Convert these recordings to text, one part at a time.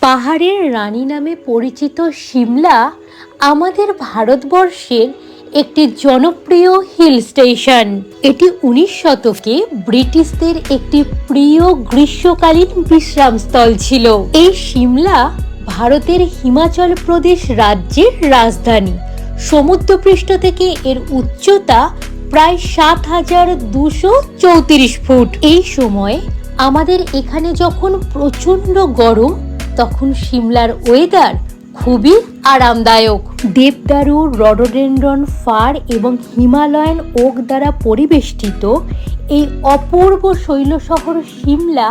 পাহাড়ের রানী নামে পরিচিত সিমলা আমাদের ভারতবর্ষের একটি জনপ্রিয় হিল স্টেশন। এটি 19 শতকে ব্রিটিশদের একটি প্রিয় গ্রীষ্মকালীন বিশ্রামস্থল ছিল। এই সিমলা ভারতের হিমাচল প্রদেশ রাজ্যের রাজধানী। সমুদ্রপৃষ্ঠ থেকে এর উচ্চতা প্রায় 7,234 ফুট। এই সময় আমাদের এখানে যখন প্রচণ্ড গরম, তখন সিমলার ওয়েদার খুবই আরামদায়ক। দেবদারু, রডোডেনড্রন, ফার এবং হিমালয়ান ওক দ্বারা পরিবেষ্টিত এই অপূর্ব শৈল শহর সিমলা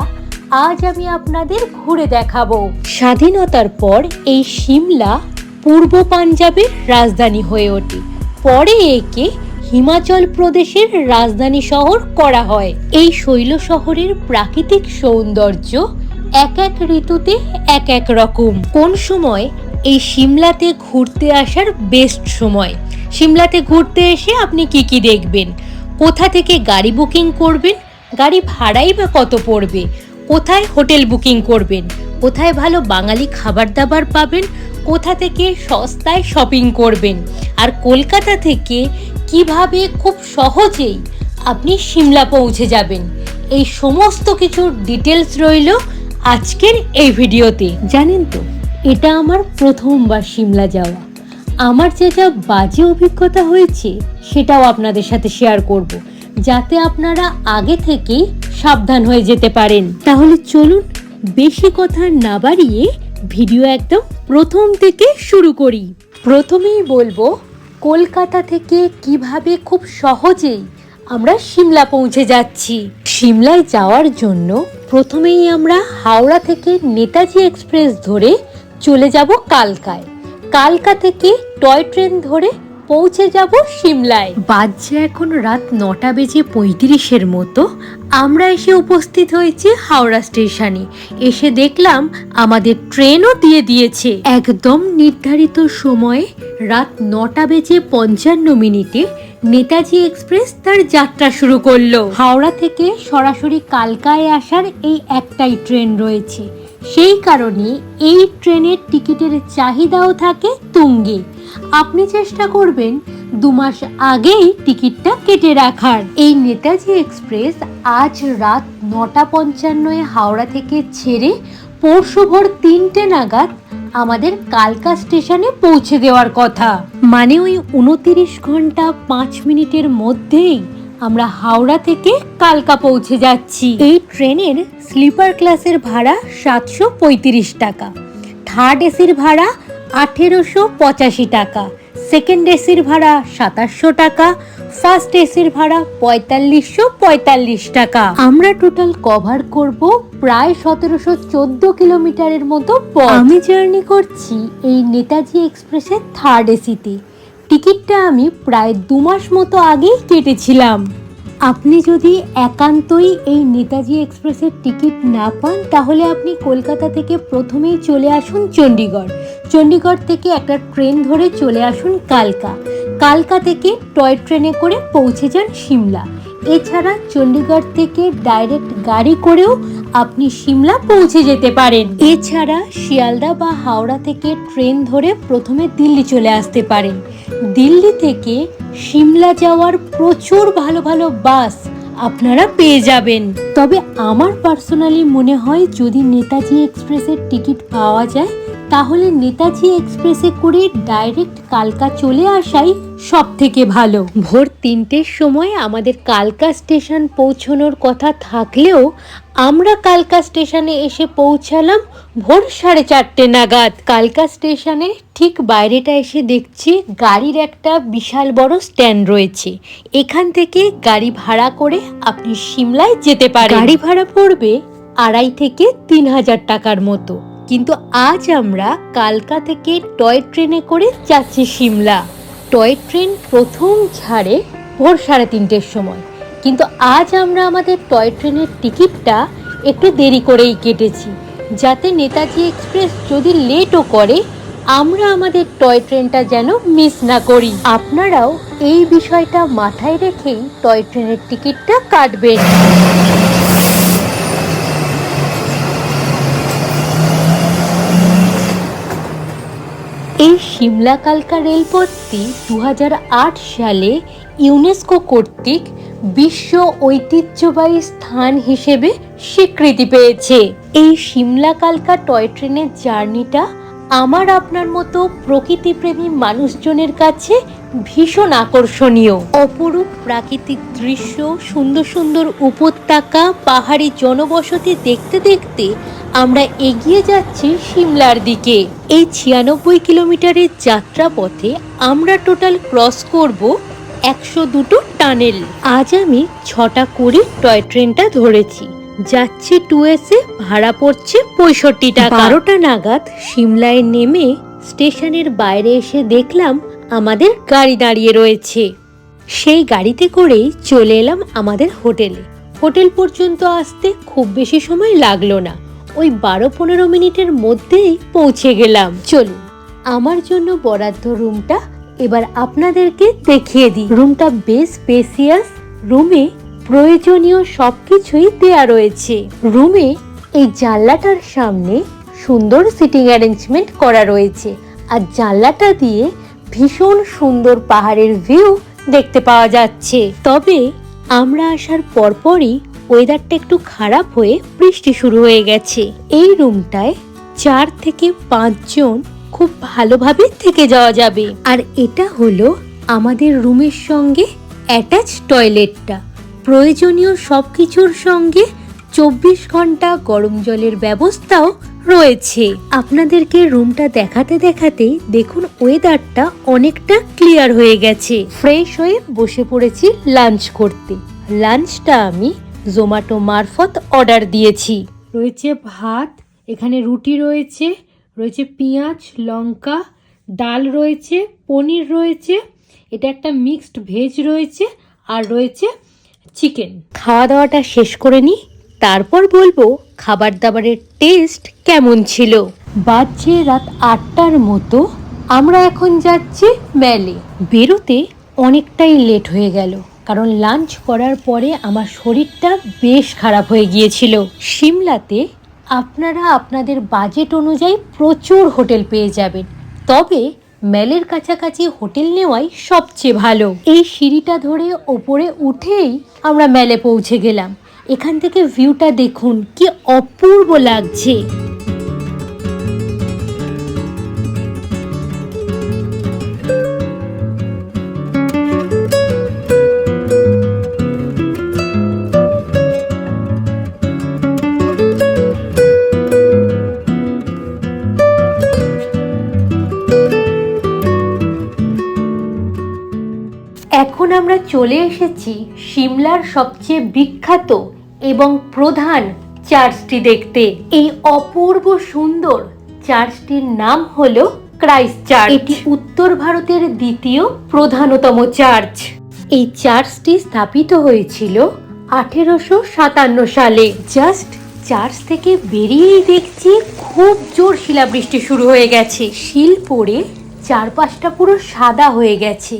আজ আমি আপনাদের ঘুরে দেখাবো। স্বাধীনতার পর এই সিমলা পূর্ব পাঞ্জাবের রাজধানী হয়ে ওঠে। পরে একে হিমাচল প্রদেশের রাজধানী শহর করা হয়। এই শৈল শহরের প্রাকৃতিক সৌন্দর্য এক এক ঋতুতে এক এক রকম। কোন সময় এই সিমলাতে ঘুরতে আসার বেস্ট সময়? সিমলাতে ঘুরতে এসে আপনি কি দেখবেন? কোথা থেকে গাড়ি বুকিং করবেন? গাড়ি ভাড়াই বা কত পড়বে? কোথায় হোটেল বুকিং করবেন? কোথায় ভালো বাঙালি খাবার দাবার পাবেন? কোথা থেকে সস্তায় শপিং করবেন? আর কলকাতা থেকে কিভাবে খুব সহজেই আপনি সিমলা পৌঁছে যাবেন, এই সমস্ত কিছুর ডিটেলস রইল আজকের এই ভিডিওতে। জানেন তো, এটা আমার প্রথমবার সিমলা যাওয়া। আমার যা বাজে অভিজ্ঞতা হয়েছে সেটাও আপনাদের সাথে শেয়ার করব, যাতে আপনারা আগে থেকেই সাবধান হয়ে যেতে পারেন। তাহলে চলুন বেশি কথা না বাড়িয়ে ভিডিও একদম প্রথম থেকে শুরু করি। প্রথমেই বলবো কলকাতা থেকে কিভাবে খুব সহজেই আমরা সিমলা পৌঁছে যাচ্ছি। সিমলায় যাওয়ার জন্য প্রথমেই আমরা হাওড়া থেকে নেতাজি এক্সপ্রেস ধরে চলে যাব কালকায়। কালকা থেকে টয় ট্রেন ধরে পৌঁছে যাব সিমলায়। বাজছে এখন রাত 9:35 মতো। আমরা এসে উপস্থিত হয়েছি হাওড়া স্টেশনে। এসে দেখলাম আমাদের ট্রেনও দিয়ে দিয়েছে। একদম নির্ধারিত সময়ে রাত 9:55 নেতাজি এক্সপ্রেস তার যাত্রা শুরু করলো। হাওড়া থেকে সরাসরি কালকায় আসার এই একটাই ট্রেন রয়েছে। সেই কারণে এই ট্রেনের টিকিটের চাহিদাও থাকে তুঙ্গে। আপনি চেষ্টা করবেন 2 মাস আগেই টিকিটটা কেটে রাখার। এই নেতাজি এক্সপ্রেস আজ রাত 9:55 হাওড়া থেকে ছেড়ে পরশু ভোর 3টে নাগাদ আমাদের কালকা স্টেশনে পৌঁছে দেওয়ার কথা। মানে ওই 29 ঘন্টা 5 মিনিটের মধ্যেই আমরা হাওড়া থেকে কালকা পৌঁছে যাচ্ছি। এই ট্রেনের স্লিপার ক্লাসের ভাড়া 735 টাকা, থার্ড এসির ভাড়া 1885 টাকা, সেকেন্ড এসির ভাড়া 2700 টাকা, ফার্স্ট এসির ভাড়া 4545 টাকা। আমরা টোটাল কভার করব প্রায় 1714 কিলোমিটারের মতো পথ। আমি জার্নি করছি এই নেতাজি এক্সপ্রেসের থার্ড এসিতে। টিকিটটা আমি প্রায় 2 মাস মতো আগেই কেটেছিলাম। আপনি যদি একান্তই এই নেতাজি এক্সপ্রেসের টিকিট না পান, তাহলে আপনি কলকাতা থেকে প্রথমেই চলে আসুন চণ্ডীগড়। চণ্ডীগড় থেকে একটা ট্রেন ধরে চলে আসুন কালকা। কালকা থেকে টয় ট্রেনে করে পৌঁছে যান সিমলা। এছাড়া চণ্ডীগড় থেকে ডাইরেক্ট গাড়ি করেও আপনি সিমলা পৌঁছে যেতে পারেন। এছাড়া শিয়ালদা বা হাওড়া থেকে ট্রেন ধরে প্রথমে দিল্লি চলে আসতে পারেন। দিল্লি থেকে সিমলা যাওয়ার প্রচুর ভালো ভালো বাস আপনারা পেয়ে যাবেন। তবে আমার পার্সোনালি মনে হয় যদি নেতাজি এক্সপ্রেসের টিকিট পাওয়া যায়, তাহলে নেতাজি এক্সপ্রেসে করে ডাইরেক্ট কালকা চলে আসাই সব থেকে ভালো। ভোর 3টের সময় আমাদের কালকা স্টেশন পৌঁছানোর কথা থাকলেও আমরা কালকা স্টেশনে এসে পৌঁছালাম ভোর 4:30 নাগাদ। কালকা স্টেশনে ঠিক বাইরেটা এসে দেখছি গাড়ির একটা বিশাল বড় স্ট্যান্ড রয়েছে। এখান থেকে গাড়ি ভাড়া করে আপনি সিমলায় যেতে পারেন। গাড়ি ভাড়া পড়বে 2,500 থেকে 3,000 টাকার মতো। কিন্তু আজ আমরা কালকা থেকে টয় ট্রেনে করে যাচ্ছি সিমলা। টয় ট্রেন প্রথম ছাড়ে ভোর 3:30 সময়, কিন্তু আজ আমরা আমাদের টয় ট্রেনের টিকিটটা একটু দেরি করেই কেটেছি, যাতে নেতাজি এক্সপ্রেস যদি লেটও করে আমরা আমাদের টয় ট্রেনটা যেন মিস না করি। আপনারাও এই বিষয়টা মাথায় রেখেই টয় ট্রেনের টিকিটটা কাটবেন। সিমলা কালকা রেলপথটি 2008 সালে ইউনেস্কো কর্তৃক বিশ্ব ঐতিহ্যবাহী স্থান হিসেবে স্বীকৃতি পেয়েছে। এই সিমলা কালকা টয় ট্রেনের জার্নিটা আমার আপনার মতো প্রকৃতিপ্রেমী মানুষজনের কাছে ভীষণ আকর্ষণীয়। অপরূপ প্রাকৃতিক দৃশ্য, সুন্দর সুন্দর উপত্যকা, পাহাড়ি জনবসতি দেখতে দেখতে আমরা এগিয়ে যাচ্ছি সিমলার দিকে। এই 96 কিলোমিটারের যাত্রাপথে আমরা টোটাল ক্রস করব 102টো টানেল। আজ আমি 6টা করে টয় ট্রেনটা ধরেছি। যাচ্ছি 2S-এ, ভাড়া পড়ছে 65 টাকা। 12টা নাগাদ সিমলায় নেমে স্টেশনের বাইরে এসে দেখলাম আমাদের গাড়ি দাঁড়িয়ে রয়েছে। সেই গাড়িতে করেই চলে এলাম আমাদের হোটেলে। হোটেল পর্যন্ত আসতে খুব বেশি সময় লাগলো না, ওই 12-15 মিনিটের মধ্যেই পৌঁছে গেলাম। চলুন আমার জন্য বরাদ্দ রুমটা এবার আপনাদেরকে দেখিয়ে দিই। রুমটা বেশ স্পেসিয়াস, রুমে প্রয়োজনীয় সবকিছুই দেয়া রয়েছে। রুমে এই জানলাটার সামনে সুন্দর সিটিং অ্যারেঞ্জমেন্ট করা রয়েছে, আর জানলাটা দিয়ে ভীষণ সুন্দর পাহাড়ের ভিউ দেখতে পাওয়া যাচ্ছে। তবে আমরা আসার পরপরই ওয়েদারটা একটু খারাপ হয়ে বৃষ্টি শুরু হয়ে গেছে। এই রুমটায় 4 থেকে 5 জন খুব ভালোভাবে থেকে যাওয়া যাবে। আর এটা হলো আমাদের রুমের সঙ্গে অ্যাটাচ টয়লেটটা। প্রয়োজনীয় সবকিছুর সঙ্গে 24 ঘন্টা গরম জলের ব্যবস্থাও রয়েছে। আপনাদেরকে রুমটা দেখাতে দেখাতেই দেখুন ওয়েদারটা অনেকটা ক্লিয়ার হয়ে গেছে। ফ্রেশ হয়ে বসে পড়েছি লাঞ্চ করতে। লাঞ্চটা আমি জোম্যাটো মারফত অর্ডার দিয়েছি। রয়েছে ভাত, এখানে রুটি রয়েছে, রয়েছে পেঁয়াজ লঙ্কা, ডাল রয়েছে, পনির রয়েছে, এটা একটা মিক্সড ভেজ রয়েছে, আর রয়েছে চিকেন। খাওয়া দাওয়াটা শেষ করে নিই, তারপর বলবো খাবার দাবারের টেস্ট কেমন ছিল। বাজছে রাত 8টার মতো। আমরা এখন যাচ্ছি ম্যালে। বেরোতে অনেকটাই লেট হয়ে গেল, কারণ লাঞ্চ করার পরে আমার শরীরটা বেশ খারাপ হয়ে গিয়েছিল। সিমলাতে আপনারা আপনাদের বাজেট অনুযায়ী প্রচুর হোটেল পেয়ে যাবেন, তবে ম্যালের কাছাকাছি হোটেল নেওয়াই সবচেয়ে ভালো। এই সিঁড়িটা ধরে ওপরে উঠেই আমরা ম্যালে পৌঁছে গেলাম। এখান থেকে ভিউটা দেখুন, কি অপূর্ব লাগছে। এখন আমরা চলে এসেছি সিমলার সবচেয়ে বিখ্যাত এবং প্রধান চার্চটি দেখতে। এই অপূর্ব সুন্দর চার্চটির নাম হলো ক্রাইস্ট চার্চ। এটি উত্তর ভারতের দ্বিতীয় প্রধানতম চার্চ। এই চার্চটি স্থাপিত হয়েছিল 1857 সালে। জাস্ট চার্চ থেকে বেরিয়েই দেখছি খুব জোর শিলাবৃষ্টি শুরু হয়ে গেছে। শিল পড়ে চারপাশটা পুরো সাদা হয়ে গেছে,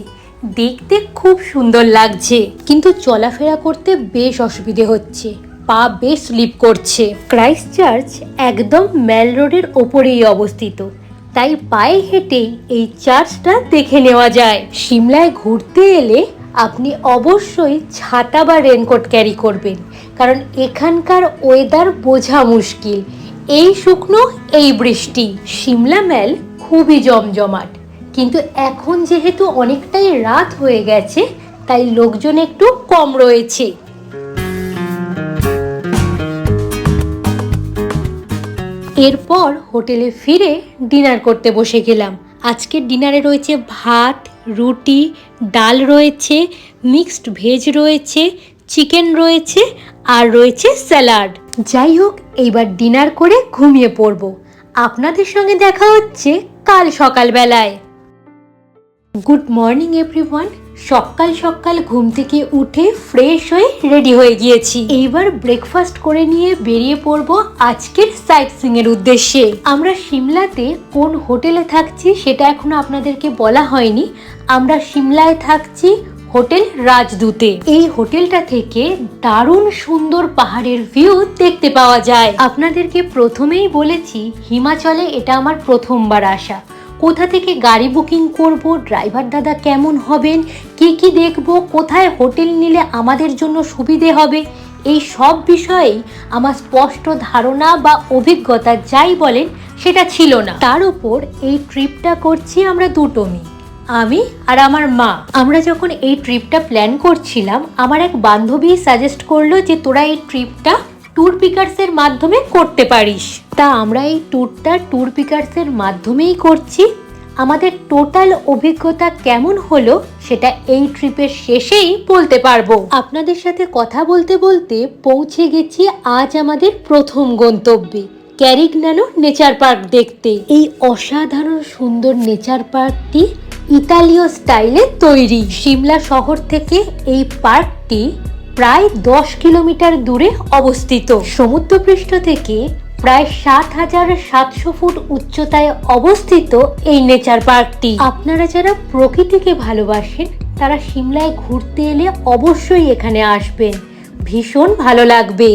দেখতে খুব সুন্দর লাগছে, কিন্তু চলাফেরা করতে বেশ অসুবিধে হচ্ছে, পা বেশ স্লিপ করছে। ক্রাইস্ট চার্চ একদম ম্যাল রোডের ওপরেই অবস্থিত, তাই পায়ে হেঁটেই এই চার্চটা দেখে নেওয়া যায়। সিমলায় ঘুরতে এলে আপনি অবশ্যই ছাতা বা রেনকোট ক্যারি করবেন, কারণ এখানকার ওয়েদার বোঝা মুশকিল। এই শুকনো, এই বৃষ্টি। সিমলা ম্যাল খুবই জমজমাট, কিন্তু এখন যেহেতু অনেকটাই রাত হয়ে গেছে, তাই লোকজন একটু কম রয়েছে। এরপর হোটেলে ফিরে ডিনার করতে বসে গেলাম। আজকের ডিনারে রয়েছে ভাত, রুটি, ডাল রয়েছে, মিক্সড ভেজ রয়েছে, চিকেন রয়েছে, আর রয়েছে স্যালাড। যাই হোক, এইবার ডিনার করে ঘুমিয়ে পড়ব। আপনাদের সঙ্গে দেখা হচ্ছে কাল সকালবেলায়। Good morning everyone. সকাল সকাল ঘুম থেকে উঠে ফ্রেশ হয়ে রেডি হয়ে গিয়েছি। এইবার ব্রেকফাস্ট করে নিয়ে বেরিয়ে পড়ব আজকের সাইট সিইং এর উদ্দেশ্যে। আমরা সিমলাতে কোন হোটেলে থাকছি সেটা এখনো আপনাদেরকে বলা হয়নি। আমরা সিমলায় থাকছি হোটেল রাজদূতে। এই হোটেলটা থেকে দারুণ সুন্দর পাহাড়ের ভিউ দেখতে পাওয়া যায়। আপনাদেরকে প্রথমেই বলেছি হিমাচলে এটা আমার প্রথমবার আসা। কোথা থেকে গাড়ি বুকিং করব, ড্রাইভার দাদা কেমন হবেন, কি কি দেখব, কোথায় হোটেল নিলে আমাদের জন্য সুবিধে হবে, এই সব বিষয়েই আমার স্পষ্ট ধারণা বা অভিজ্ঞতা যাই বলেন সেটা ছিল না। তার উপর এই ট্রিপটা করছি আমরা দুটো মেয়ে, আমি আর আমার মা। আমরা যখন এই ট্রিপটা প্ল্যান করছিলাম, আমার এক বান্ধবী সাজেস্ট করলো যে তোরা এই ট্রিপটা ট্যুর পিকার্সের মাধ্যমে করতে পারিস। তা আমরা এই ট্যুরটা ট্যুর পিকার্সের মাধ্যমেই করছি। আমাদের টোটাল অভিজ্ঞতা কেমন হলো সেটা এই ট্রিপের শেষেই বলতে পারবো। আপনাদের সাথে কথা বলতে বলতে পৌঁছে গেছি আজ আমাদের প্রথম গন্তব্যে, ক্যারিগনানো নেচার পার্ক দেখতে। এই অসাধারণ সুন্দর নেচার পার্কটি ইতালীয় স্টাইলে তৈরি। সিমলা শহর থেকে এই পার্কটি প্রায় 10 কিলোমিটার দূরে অবস্থিত। সমুদ্রপৃষ্ঠ থেকে প্রায় ৭,৭০০ ফুট উচ্চতায় অবস্থিত এই নেচার পার্কটি। আপনারা যারা প্রকৃতিকে ভালোবাসেন তারা সিমলায় ঘুরতে এলে অবশ্যই এখানে আসবেন, ভীষণ ভালো লাগবে।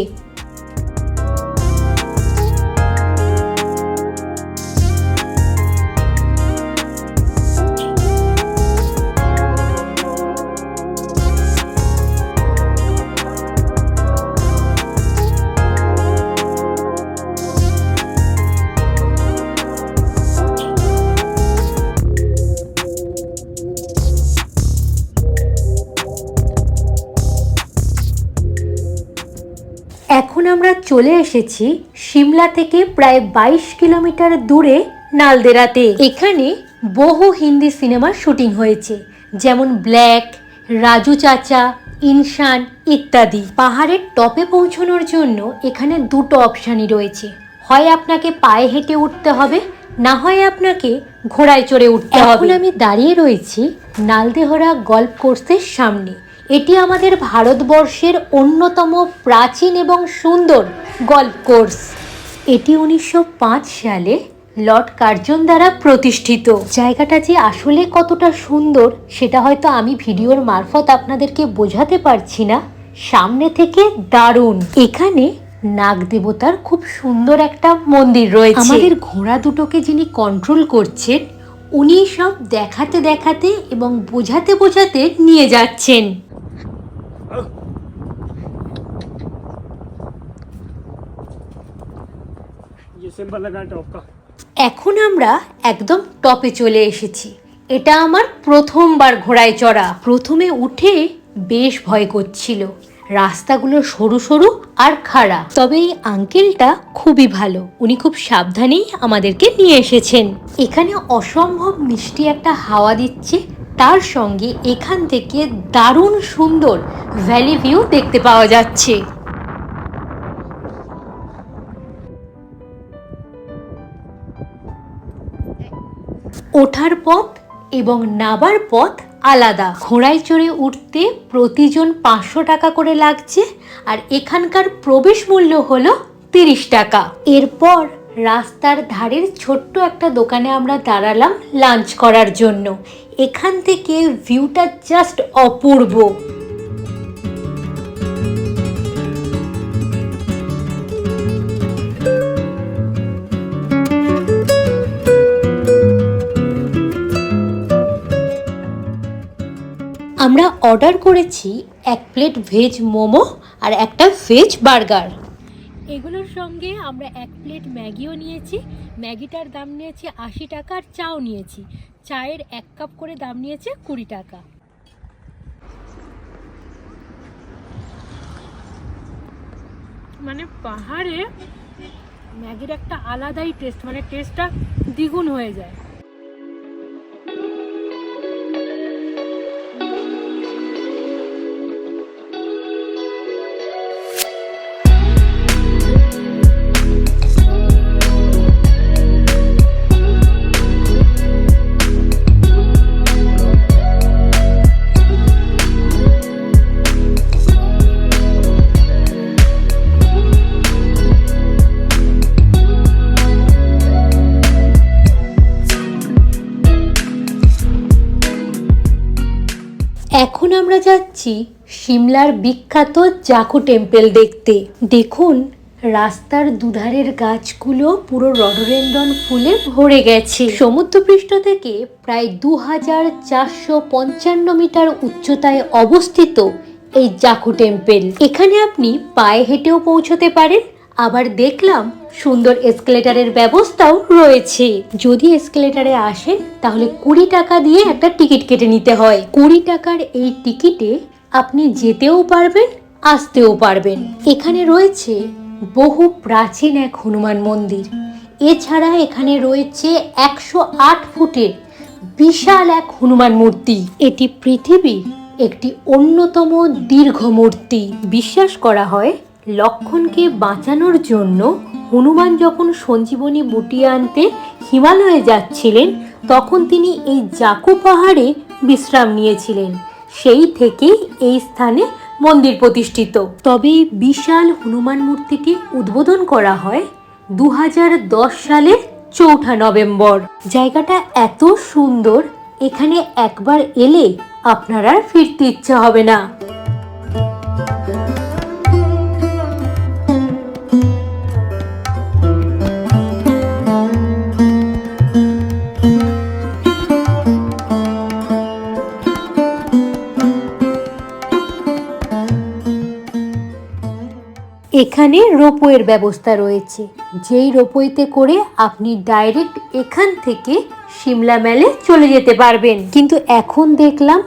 এখন আমরা চলে এসেছি সিমলা থেকে প্রায় 22 কিলোমিটার দূরে নালদেরাতে। এখানে বহু হিন্দি সিনেমার শুটিং হয়েছে, যেমন ব্ল্যাক, রাজু চাচা, ইনশান ইত্যাদি। পাহাড়ের টপে পৌঁছানোর জন্য এখানে দুটো অপশানই রয়েছে, হয় আপনাকে পায়ে হেঁটে উঠতে হবে, না হয় আপনাকে ঘোড়ায় চড়ে উঠতে হবে। এখন আমি দাঁড়িয়ে রয়েছি নালদেহরা গল্ফ কোর্সের সামনে। এটি আমাদের ভারতবর্ষের অন্যতম প্রাচীন এবং সুন্দর গল্ফ কোর্স। এটি 1905 সালে লর্ড কার্জন দ্বারা প্রতিষ্ঠিত। জায়গাটা যে আসলে কতটা সুন্দর সেটা হয়তো আমি ভিডিওর মারফত আপনাদেরকে বোঝাতে পারছি না, সামনে থেকে দারুণ। এখানে নাগ দেবতার খুব সুন্দর একটা মন্দির রয়েছে। আমাদের ঘোড়া দুটোকে যিনি কন্ট্রোল করছেন উনি সব দেখাতে দেখাতে এবং বোঝাতে বোঝাতে নিয়ে যাচ্ছেন। এখন আমরা একদম টপে চলে এসেছি। এটা আমার প্রথমবার ঘোড়ায় চড়া। প্রথমে উঠে বেশ ভয় করছিল, রাস্তাগুলো সরু সরু আর খাড়া। তবে এই আঙ্কেলটা খুবই ভালো, উনি খুব সাবধানেই আমাদেরকে নিয়ে এসেছেন। এখানে অসম্ভব মিষ্টি একটা হাওয়া দিচ্ছে, তার সঙ্গে এখান থেকে দারুণ সুন্দর ভ্যালি ভিউ দেখতে পাওয়া যাচ্ছে। ওঠার পথ এবং নাবার পথ আলাদা। ঘোড়ায় চড়ে উঠতে প্রতিজন 500 টাকা করে লাগছে, আর এখানকার প্রবেশ মূল্য হলো 30 টাকা। এরপর রাস্তার ধারের ছোট্ট একটা দোকানে আমরা দাঁড়ালাম লাঞ্চ করার জন্য। এখান থেকে ভিউটা জাস্ট অপূর্ব। আমরা অর্ডার করেছি 1 প্লেট ভেজ মোমো আর একটা ভেজ বার্গার। এগুলোর সঙ্গে আমরা 1 প্লেট ম্যাগিও নিয়েছি। ম্যাগিটার দাম নিয়েছি 80 টাকা, আর চাও নিয়েছি। চায়ের 1 কাপ করে দাম নিয়েছে 20 টাকা। মানে পাহাড়ে ম্যাগির একটা আলাদাই টেস্ট, মানে টেস্টটা দ্বিগুণ হয়ে যায়। এখন আমরা যাচ্ছি সিমলার বিখ্যাত জাখু টেম্পল দেখতে। দেখুন রাস্তার দুধারের গাছগুলো পুরো রডোডেনড্রন ফুলে ভরে গেছে। সমুদ্রপৃষ্ঠ থেকে প্রায় 2455 মিটার উচ্চতায় অবস্থিত এই জাকু টেম্পল। এখানে আপনি পায়ে হেঁটেও পৌঁছতে পারেন, আবার দেখলাম সুন্দর এসকেলেটরের ব্যবস্থাও রয়েছে। যদি এসকেলেটরে আসেন তাহলে 20 টাকা দিয়ে একটা টিকিট কেটে নিতে হয়। 20 টাকার এই টিকিটে আপনি যেতেও পারবেন, আসতেও পারবেন। এখানে রয়েছে বহু প্রাচীন এক হনুমান মন্দির। এছাড়া এখানে রয়েছে 108 ফুটের বিশাল এক হনুমান মূর্তি। এটি পৃথিবীর একটি অন্যতম দীর্ঘ মূর্তি। বিশ্বাস করা হয় লক্ষ্মণকে বাঁচানোর জন্য হনুমান যখন সঞ্জীবনী বুটিয়ে আনতে হিমালয়ে যাচ্ছিলেন তখন তিনি এই জাকু পাহাড়ে বিশ্রাম নিয়েছিলেন। সেই থেকেই এই স্থানে মন্দির প্রতিষ্ঠিত। তবে এই বিশাল হনুমান মূর্তিটি উদ্বোধন করা হয় 2010 সালের 4 নভেম্বর। জায়গাটা এত সুন্দর, এখানে একবার এলে আপনার আর ফিরতে ইচ্ছা হবে না। এখানে রোপওয়ের ব্যবস্থা রয়েছে, যেই রোপওয়েতে করে আপনি ডাইরেক্ট এখান থেকে সিমলা ম্যালে চলে যেতে পারবেন। কিন্তু এখন দেখলাম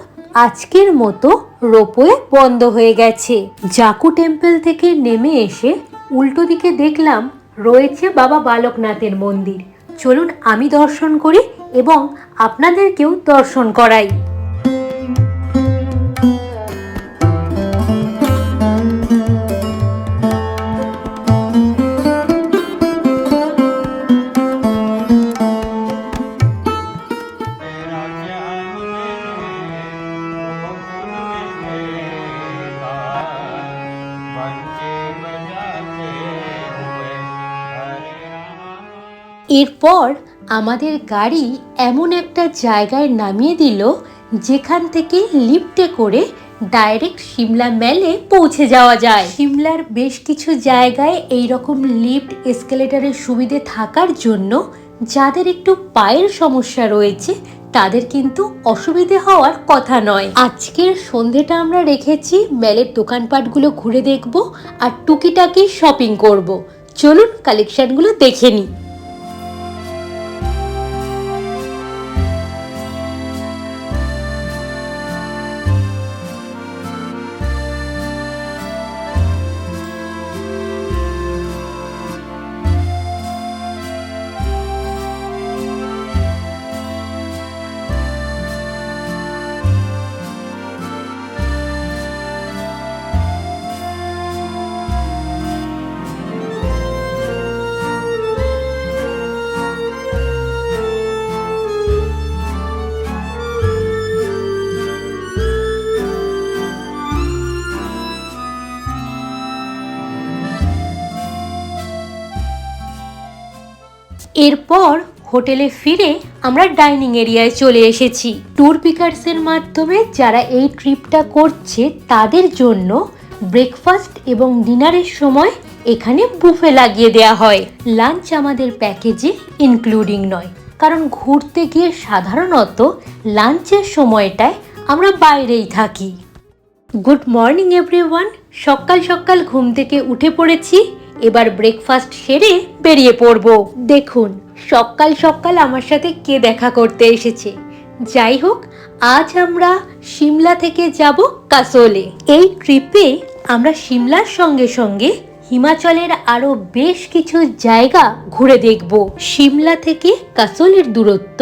আজকের মতো রোপওয়ে বন্ধ হয়ে গেছে। জাকু টেম্পল থেকে নেমে এসে উল্টো দিকে দেখলাম রয়েছে বাবা বালকনাথের মন্দির। চলুন আমি দর্শন করি এবং আপনাদেরকেও দর্শন করাই। এরপর আমাদের গাড়ি এমন একটা জায়গায় নামিয়ে দিল যেখান থেকে লিফটে করে ডাইরেক্ট সিমলা ম্যালে পৌঁছে যাওয়া যায়। সিমলার বেশ কিছু জায়গায় এইরকম লিফট এসকেলেটরের সুবিধে থাকার জন্য যাদের একটু পায়ের সমস্যা রয়েছে তাদের কিন্তু অসুবিধে হওয়ার কথা নয়। আজকের সন্ধেটা আমরা রেখেছি ম্যালের দোকানপাটগুলো ঘুরে দেখব আর টুকিটাকি শপিং করব। চলুন কালেকশনগুলো দেখে নিই। এরপর হোটেলে ফিরে আমরা ডাইনিং এরিয়ায় চলে এসেছি। ট্যুর পিকার্সের মাধ্যমে যারা এই ট্রিপটা করছে তাদের জন্য ব্রেকফাস্ট এবং ডিনারের সময় এখানে বুফে লাগিয়ে দেওয়া হয়। লাঞ্চ আমাদের প্যাকেজে ইনক্লুডিং নয়, কারণ ঘুরতে গিয়ে সাধারণত লাঞ্চের সময়টায় আমরা বাইরেই থাকি। গুড মর্নিং এভরিওয়ান, সকাল সকাল ঘুম থেকে উঠে পড়েছি। এবার ব্রেকফাস্ট সেরে বেরিয়ে পড়ব। দেখুন সকাল সকাল আমার সাথে কে দেখা করতে এসেছে। যাই হোক, আজ আমরা সিমলা থেকে যাব কাসোলে। এই ট্রিপে আমরা সিমলার সঙ্গে সঙ্গে হিমাচলের আরো বেশ কিছু জায়গা ঘুরে দেখব। সিমলা থেকে কাসোলের দূরত্ব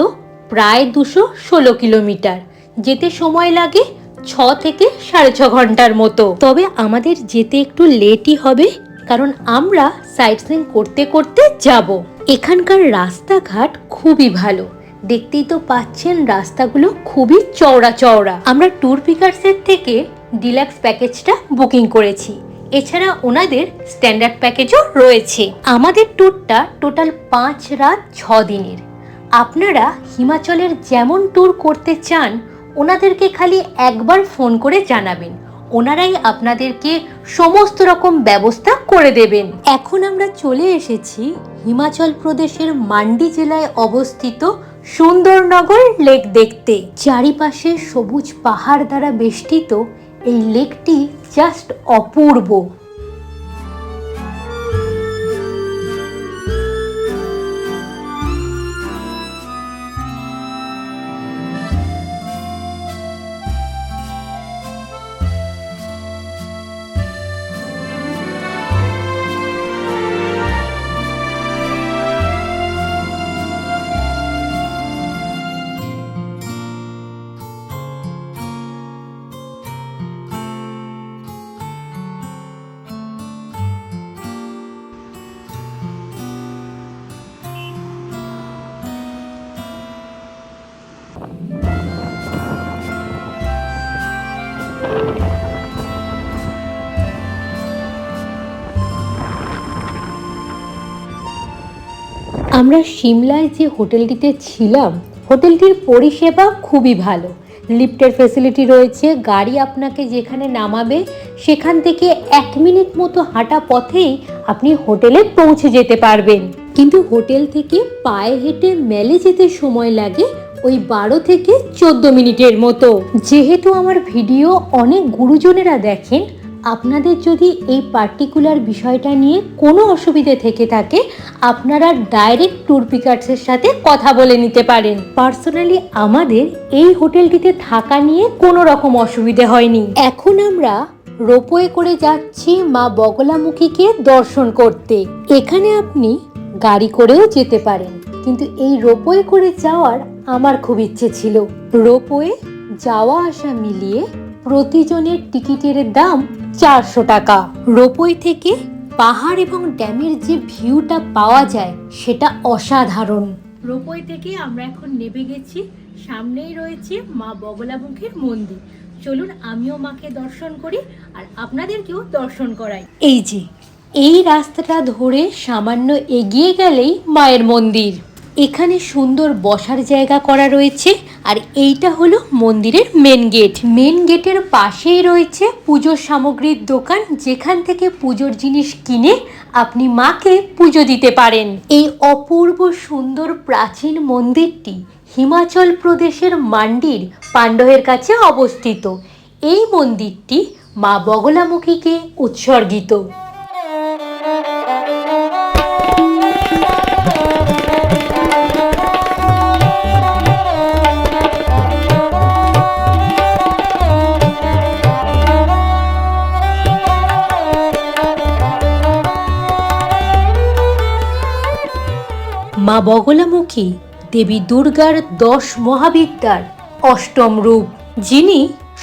প্রায় 216 কিলোমিটার। যেতে সময় লাগে 6 থেকে 6.5 ঘন্টার মতো। তবে আমাদের যেতে একটু লেটই হবে, কারণ আমরা সাইট সিইং করতে করতে যাব। এখানকার রাস্তাঘাট খুবই ভালো, দেখতেই তো পাচ্ছেন রাস্তাগুলো খুবই চওড়া চওড়া। আমরা ট্যুর পিকার্সের থেকে ডিলাক্স প্যাকেজটা বুকিং করেছি, এছাড়া ওনাদের স্ট্যান্ডার্ড প্যাকেজও রয়েছে। আমাদের ট্যুরটা টোটাল 5 রাত 6 দিনের। আপনারা হিমাচলের যেমন ট্যুর করতে চান ওনাদেরকে খালি একবার ফোন করে জানাবেন, ওনারাই আপনাদেরকে সমস্ত রকম ব্যবস্থা করে দেবেন। এখন আমরা চলে এসেছি হিমাচল প্রদেশের মান্ডি জেলায় অবস্থিত সুন্দরনগর লেক দেখতে। চারিপাশে সবুজ পাহাড় দ্বারা বেষ্টিত এই লেকটি জাস্ট অপূর্ব। আমরা সিমলায় যে হোটেলটিতে ছিলাম, হোটেলটির পরিষেবা খুবই ভালো। লিফটের ফেসিলিটি রয়েছে, গাড়ি আপনাকে যেখানে নামাবে সেখান থেকে 1 মিনিট মতো হাঁটা পথেই আপনি হোটেলে পৌঁছে যেতে পারবেন। কিন্তু হোটেল থেকে পায়ে হেঁটে মেলে যেতে সময় লাগে ওই 12 থেকে 14 মিনিটের মতো। যেহেতু আমার ভিডিও অনেক গুরুজনেরা দেখেন, আপনাদের যদি এই পার্টিকুলার বিষয়টা নিয়ে কোনো অসুবিধে থেকে থাকে, আপনারা ডাইরেক্ট ট্যুর পিকার্সের সাথে কথা বলে নিতে পারেন। পার্সোনালি আমাদের এই হোটেলটিতে থাকা নিয়ে কোনো রকম অসুবিধে হয়নি। এখন আমরা রোপওয়ে করে যাচ্ছি মা বগলামুখীকে দর্শন করতে। এখানে আপনি গাড়ি করেও যেতে পারেন, কিন্তু এই রোপওয়ে করে যাওয়ার আমার খুব ইচ্ছে ছিল। রোপওয়ে যাওয়া আসা মিলিয়ে প্রতিজনের টিকিটের দাম 400 টাকা। রোপওয়ে থেকে পাহাড় এবং ড্যামের যে ভিউটা পাওয়া যায় সেটা অসাধারণ। রোপওয়ে থেকে আমরা এখন নেমে গেছি, সামনেই রয়েছে মা বগলামুখীর মন্দির। চলুন আমিও মাকে দর্শন করি আর আপনাদেরকেও দর্শন করাই। এই যে এই রাস্তাটা ধরে সামান্য এগিয়ে গেলেই মায়ের মন্দির। এখানে সুন্দর বসার জায়গা করা রয়েছে আর এইটা হলো মন্দিরের মেন গেট। মেন গেটের পাশেই রয়েছে পুজোর সামগ্রীর দোকান, যেখান থেকে পুজোর জিনিস কিনে আপনি মাকে পুজো দিতে পারেন। এই অপূর্ব সুন্দর প্রাচীন মন্দিরটি হিমাচল প্রদেশের মান্ডির পাণ্ডহের কাছে অবস্থিত। এই মন্দিরটি মা বগলামুখীকে উৎসর্গিত। মা বগলামুখী দেবী দুর্গার 10 মহাবিদ্যার অষ্টম রূপ, যিনি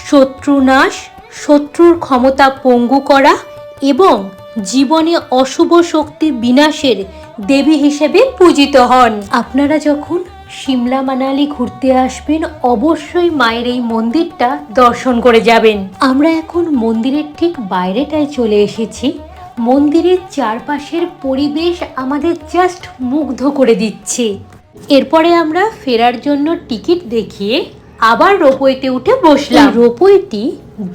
শত্রুনাশ, শত্রুর ক্ষমতা পঙ্গু করা এবং জীবনে অশুভ শক্তি বিনাশের দেবী হিসেবে পূজিত হন। আপনারা যখন সিমলা মানালি ঘুরতে আসবেন, অবশ্যই মায়ের এই মন্দিরটা দর্শন করে যাবেন। আমরা এখন মন্দিরের ঠিক বাইরেটায় চলে এসেছি। মন্দিরের চারপাশের পরিবেশ আমাদের জাস্ট মুগ্ধ করে দিচ্ছে। এরপরে আমরা ফেরার জন্য টিকিট দেখিয়ে আবার রোপওয়েতে উঠে বসলাম। রোপওয়েটি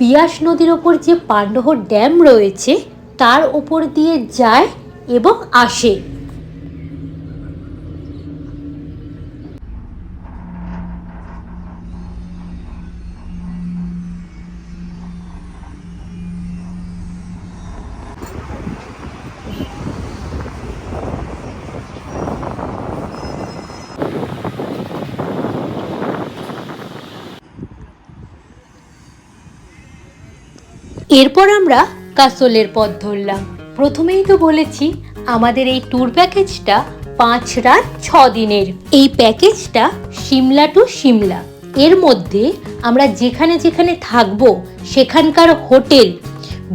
বিয়াস নদীর ওপর যে পাণ্ডহ ড্যাম রয়েছে তার ওপর দিয়ে যায় এবং আসে। এরপর আমরা কাসলের পথ ধরলাম। প্রথমেই তো বলেছি আমাদের এই ট্যুর প্যাকেজটা 5 রাত 6 দিনের। এই প্যাকেজটা সিমলা টু সিমলা। এর মধ্যে আমরা যেখানে যেখানে থাকবো সেখানকার হোটেল,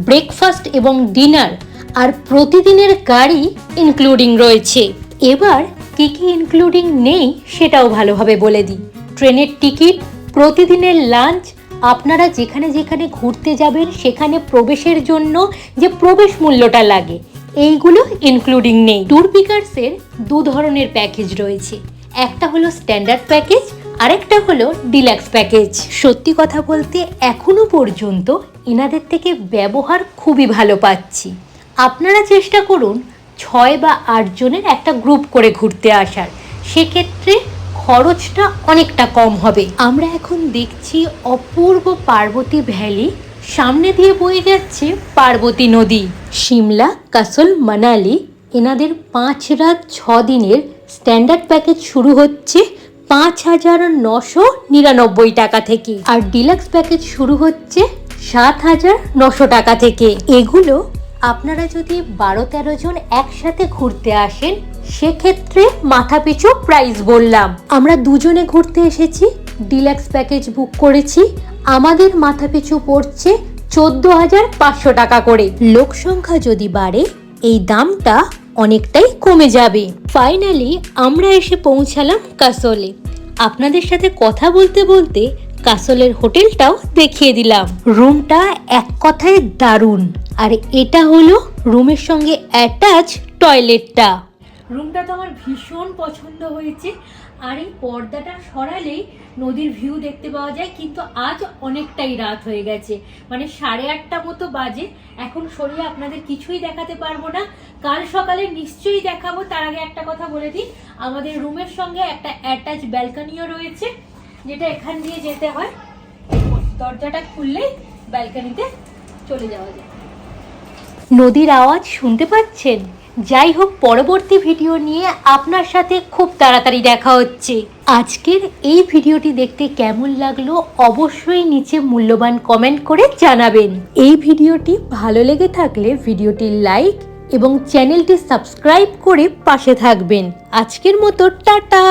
ব্রেকফাস্ট এবং ডিনার আর প্রতিদিনের গাড়ি ইনক্লুডিং রয়েছে। এবার কি কি ইনক্লুডিং নেই সেটাও ভালোভাবে বলে দিই। ট্রেনের টিকিট, প্রতিদিনের লাঞ্চ, আপনারা যেখানে যেখানে ঘুরতে যাবেন সেখানে প্রবেশের জন্য যে প্রবেশ মূল্যটা লাগে, এইগুলো ইনক্লুডিং নেই। ট্যুর পিকার্সের 2 ধরনের প্যাকেজ রয়েছে। একটা হলো স্ট্যান্ডার্ড প্যাকেজ আরেকটা হলো ডিলাক্স প্যাকেজ। সত্যি কথা বলতে এখনো পর্যন্ত এনাদের থেকে ব্যবহার খুবই ভালো পাচ্ছি। আপনারা চেষ্টা করুন 6 বা 8 জনের একটা গ্রুপ করে ঘুরতে আসার, সেক্ষেত্রে খরচটা অনেকটা কম হবে। আমরা এখন দেখছি অপূর্ব পার্বতী ভ্যালি, সামনে দিয়ে বয়ে যাচ্ছে পার্বতী নদী। সিমলা, কাসল, মানালি এনাদের 5 রাত 6 দিনের স্ট্যান্ডার্ড প্যাকেজ শুরু হচ্ছে 5,999 টাকা থেকে, আর ডিলাক্স প্যাকেজ শুরু হচ্ছে 7,900 টাকা থেকে। এগুলো আপনারা যদি 12-13 জন একসাথে ঘুরতে আসেন সেক্ষেত্রে মাথাপিছু প্রাইস বললাম। আমরা 2 জনে ঘুরতে এসেছি, ডিলাক্স প্যাকেজ বুক করেছি, আমাদের মাথাপিছু পড়ছে 14,500 টাকা করে। লোক সংখ্যা যদি বাড়ে এই দামটা অনেকটাই কমে যাবে। ফাইনালি আমরা এসে পৌঁছালাম কাসলে। আপনাদের সাথে কথা বলতে বলতে কাসলের হোটেলটাও দেখিয়ে দিলাম। রুমটা এক কথায় দারুণ, আর এটা হলো রুমের সঙ্গে অ্যাটাচ টয়লেটটা। রুমটা তো আমার ভীষণ পছন্দ হয়েছে, আর এই পর্দাটা সরালেই নদীর ভিউ দেখতে পাওয়া যায়। কিন্তু আজ অনেকটাই রাত হয়ে গেছে, মানে 8:30 মতো বাজে। এখন সরিয়ে আপনাদের কিছুই দেখাতে পারবো না, কাল সকালে নিশ্চয়ই দেখাবো। তার আগে একটা কথা বলে দিই, আমাদের রুমের সঙ্গে একটা অ্যাটাচ ব্যালকনিও রয়েছে, যেটা এখান দিয়ে যেতে হয়। দরজাটা খুললেই ব্যালকনিতে চলে যাওয়া যায়। নদীর আওয়াজ শুনতে পাচ্ছেন? যাই হোক, পরবর্তী ভিডিও নিয়ে আপনার সাথে খুব তাড়াতাড়ি দেখা হচ্ছে। আজকের এই ভিডিওটি দেখতে কেমন লাগলো অবশ্যই নিচে মূল্যবান কমেন্ট করে জানাবেন। এই ভিডিওটি ভালো লেগে থাকলে ভিডিওটি লাইক এবং চ্যানেলটি সাবস্ক্রাইব করে পাশে থাকবেন। আজকের মতো টাটা।